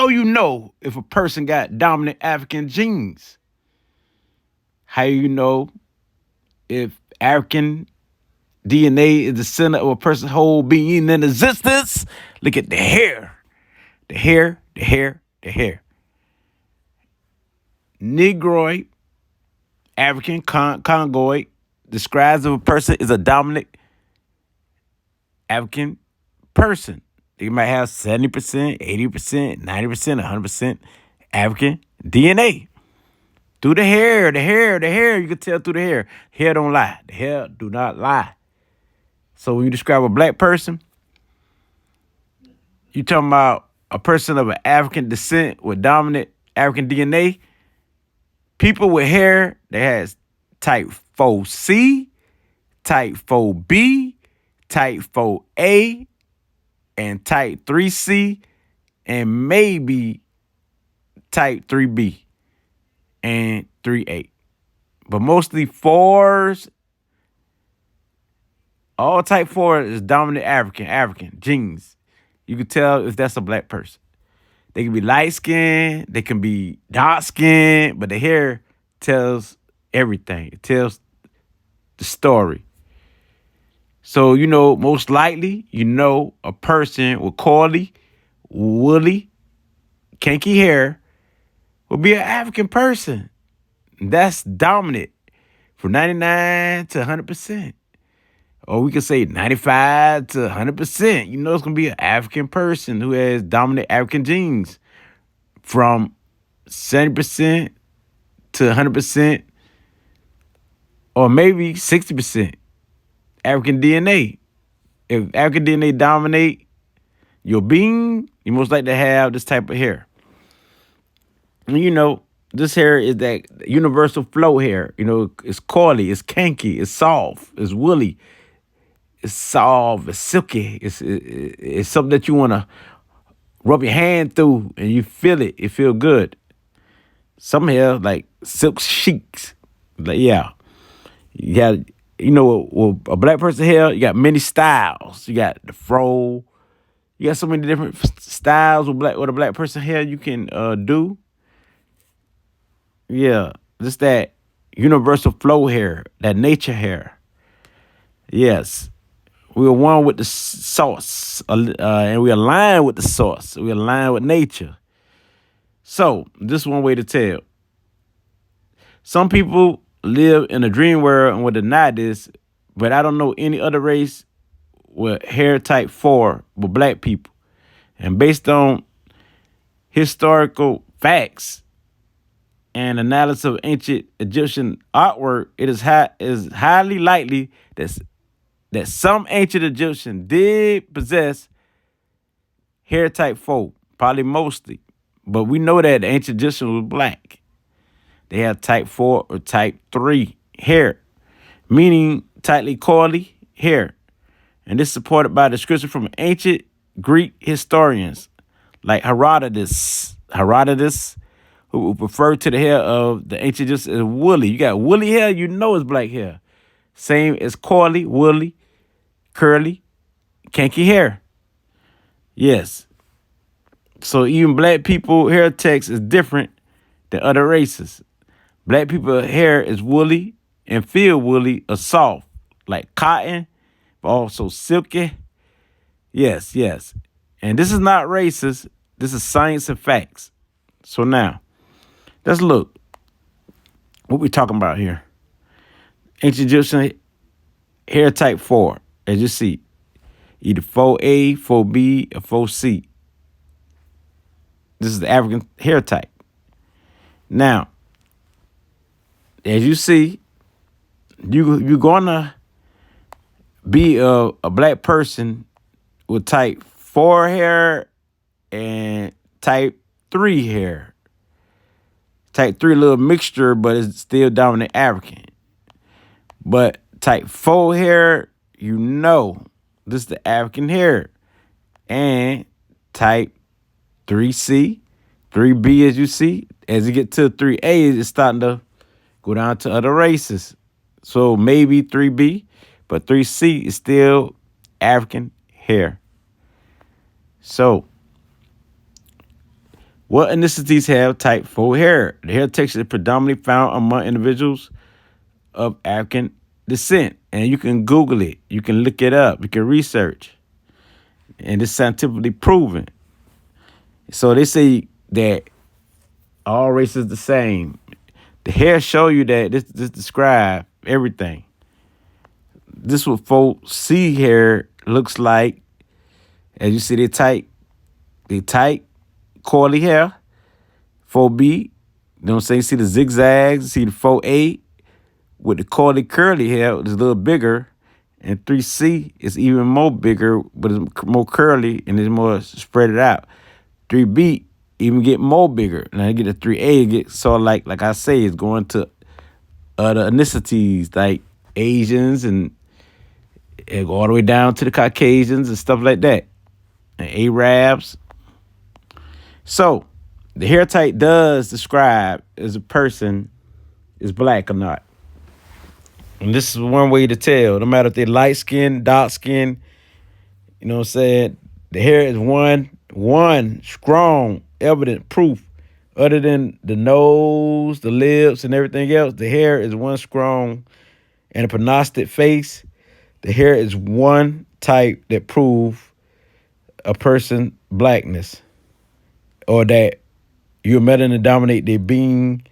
How you know if a person got dominant African genes? How you know if African DNA is the center of a person's whole being in existence? Look at the hair. The hair, the hair, the hair. Negroid, African, Congoid, describes if a person is a dominant African person. They might have 70%, 80%, 90%, 100% African DNA. Through the hair, the hair, the hair, you can tell through the hair. Hair don't lie. The hair do not lie. So when you describe a black person, you talking about a person of an African descent with dominant African DNA. People with hair that has type 4C, type 4B, type 4A, and type 3C, and maybe type 3B and 3A. But mostly fours. All type 4 is dominant African genes. You can tell if that's a black person. They can be light skinned, they can be dark skinned, but the hair tells everything. It tells the story. So, most likely, a person with coily, woolly, kinky hair will be an African person. That's dominant from 99 to 100%. Or we could say 95 to 100%. It's going to be an African person who has dominant African genes from 70% to 100%, or maybe 60% African DNA. If African DNA dominate your being, you most likely to have this type of hair. And this hair is that universal flow hair. It's coily, it's kinky, it's soft, it's woolly, it's soft, it's silky. It's something that you want to rub your hand through and you feel it. It feel good. Some hair like silk sheets. Like, yeah. You got, with a black person hair, you got many styles. You got the fro. You got so many different styles with a black person hair you can do. Yeah. Just that universal flow hair, that nature hair. Yes. We are one with the source, and we align with the source. We align with nature. So, this is one way to tell. Some people live in a dream world and would deny this, but I don't know any other race with hair type 4 with black people. And based on historical facts and analysis of ancient Egyptian artwork, it is highly likely that some ancient Egyptian did possess hair type 4, probably mostly. But we know that the ancient Egyptians was black. They have type 4 or type 3 hair, meaning tightly coily hair. And this is supported by a description from ancient Greek historians like Herodotus, who referred to the hair of the ancient Egyptians as woolly. You got woolly hair, it's black hair. Same as coily, woolly, curly, kinky hair. Yes. So even black people hair text is different than other races. Black people hair is woolly and feel woolly or soft, like cotton, but also silky. Yes. And this is not racist. This is science and facts. So now, let's look. What we talking about here? Ancient Egyptian hair type 4, as you see. Either 4A, 4B, or 4C. This is the African hair type. Now, as you see, you're gonna be a black person with type 4 hair and type 3 hair. Type 3 a little mixture, but it's still dominant African. But type 4 hair, this is the African hair. And type 3C, 3B, as you see. As you get to 3A, it's starting to go down to other races. So maybe 3B, but 3C is still African hair. So What ethnicities have type 4 hair? The hair texture is predominantly found among individuals of African descent. And you can Google it. You can look it up. You can research. And it's scientifically proven. So they say that all races the same. The hair show you that this describe everything. This what 4C hair looks like. As you see, they tight, coily hair. 4B, you know what I'm saying? You see the zigzags, you see the 4A with the coily curly hair, it's a little bigger. And 3C is even more bigger, but it's more curly and it's more spread it out. 3B even get more bigger. Now you get a 3A, it gets sort of like I say, it's going to other ethnicities like Asians and go all the way down to the Caucasians and stuff like that. And Arabs. So the hair type does describe as a person is black or not. And this is one way to tell. No matter if they're light skin, dark skin, you know what I'm saying? The hair is one strong, evident proof. Other than the nose, the lips, and everything else, the hair is one strong and a pronounced face. The hair is one type that prove a person blackness or that you're melanin dominate their being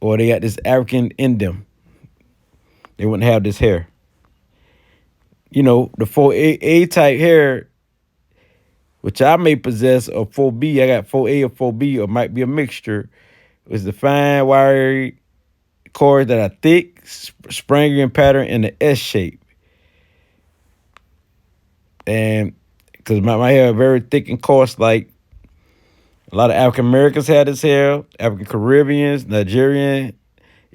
or they got this African in them. They wouldn't have this hair. You know, the 4A type hair, which I may possess, or 4B, I got 4A or 4B, or might be a mixture, is the fine, wiry cords that are thick, springy in pattern in the S shape. And because my hair is very thick and coarse, like a lot of African Americans have this hair, African Caribbeans, Nigerian,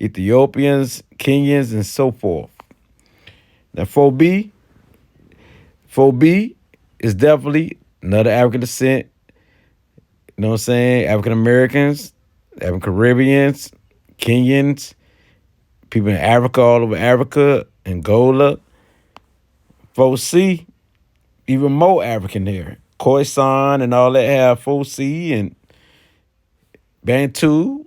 Ethiopians, Kenyans, and so forth. Now 4B is definitely another African descent. You know what I'm saying? African Americans, African Caribbeans, Kenyans, people in Africa, all over Africa, Angola. 4C, even more African there. Khoisan and all that have 4C and Bantu.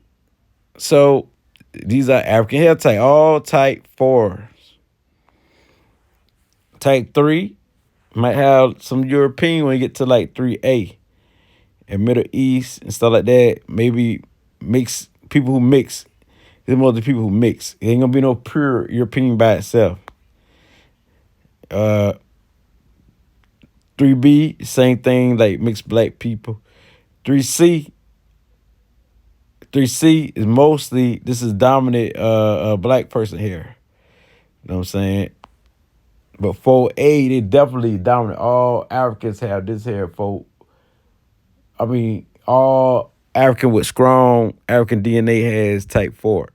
So these are African hair type, all type 4s. Type 3 might have some European when you get to like 3A and Middle East and stuff like that. Maybe mix people who mix. There's more the people who mix. It ain't gonna be no pure European by itself. 3B, same thing, like mixed black people. 3C is mostly, this is dominant black person hair. You know what I'm saying? But 4A, they definitely dominant. All Africans have this hair. All African with strong African DNA has type 4.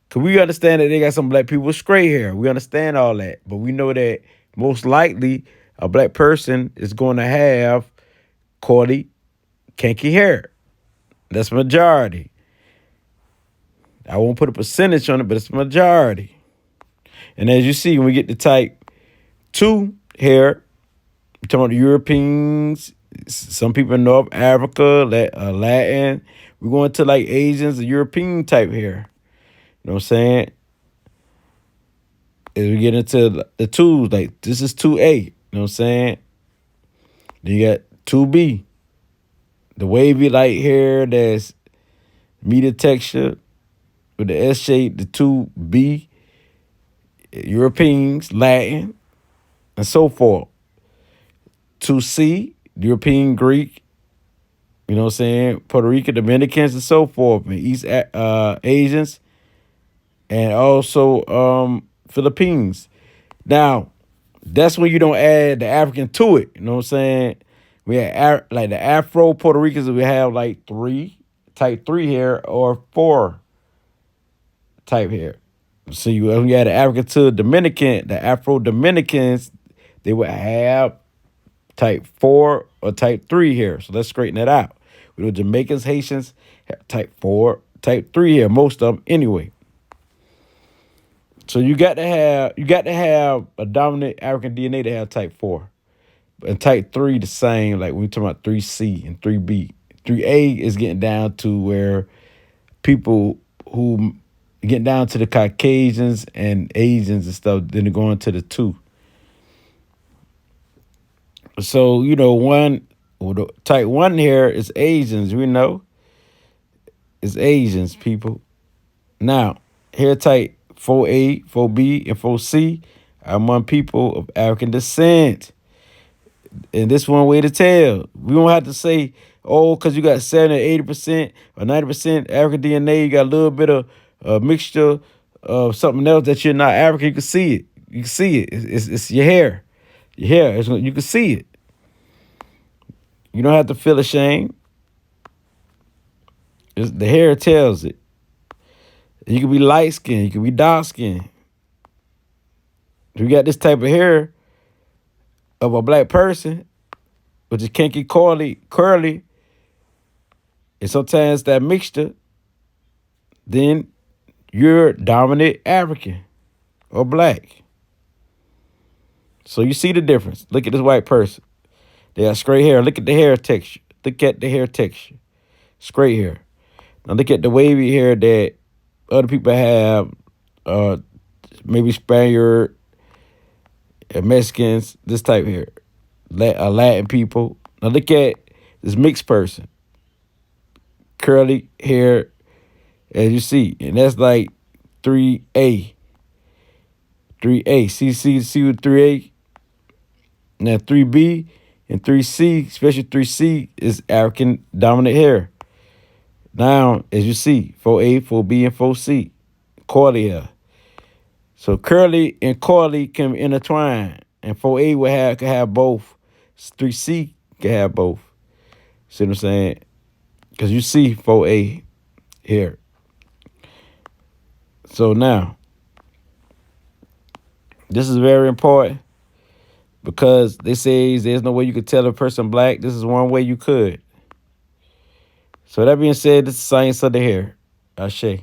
Because we understand that they got some black people with straight hair. We understand all that. But we know that most likely a black person is going to have coily, kinky hair. That's majority. I won't put a percentage on it, but it's majority. And as you see, when we get to type 2 hair, we're talking about the Europeans, some people in North Africa, Latin. We're going to like Asians, the European type hair. You know what I'm saying? As we get into the 2s, like this is 2A. You know what I'm saying? Then you got 2B. The wavy light hair that's media texture with the S shape, the 2B, Europeans, Latin, and so forth. 2C, European, Greek, you know what I'm saying, Puerto Rican, Dominicans, and so forth, and East Asians, and also Philippines. Now, that's when you don't add the African to it, you know what I'm saying? We have like the Afro Puerto Ricans, we have like type 3 hair or 4 type hair. So when you add the African to Dominican, the Afro Dominicans, they would have type 4 or type 3 hair. So let's straighten that out. We know Jamaicans, Haitians have type 4, type 3 hair, most of them anyway. So you got to have a dominant African DNA to have type 4. And type 3 the same, like when we talking about 3C and 3B. 3A is getting down to where people who getting down to the Caucasians and Asians and stuff, then they're going to the 2. So, the type 1 here is Asians, we know. It's Asians, people. Now, here type 4A, 4B, and 4C are among people of African descent. And this one way to tell. We don't have to say, oh, because you got 70 or 80% or 90% African DNA, you got a little bit of a mixture of something else that you're not African. You can see it. You can see it. It's your hair. Your hair. You can see it. You don't have to feel ashamed. The hair tells it. You can be light skinned. You can be dark skinned. If you got this type of hair of a black person, which is kinky, coily, curly, and sometimes that mixture, then you're dominant African or black. So you see the difference. Look at this white person. They have straight hair. Look at the hair texture. Look at the hair texture. Straight hair. Now look at the wavy hair that other people have, maybe Spaniard, Mexicans, this type of hair. Latin people. Now look at this mixed person. Curly hair, as you see. And that's like 3A. 3A. See with 3A? Now 3B and 3C, especially 3C, is African dominant hair. Now, as you see, 4A, 4B, and 4C, coily hair. So curly and coily can intertwine, and 4A can have both. 3C can have both. See what I'm saying? Because you see 4A here. So now, this is very important because they say there's no way you could tell a person black. This is one way you could. So that being said, this is science of the hair. Ashe.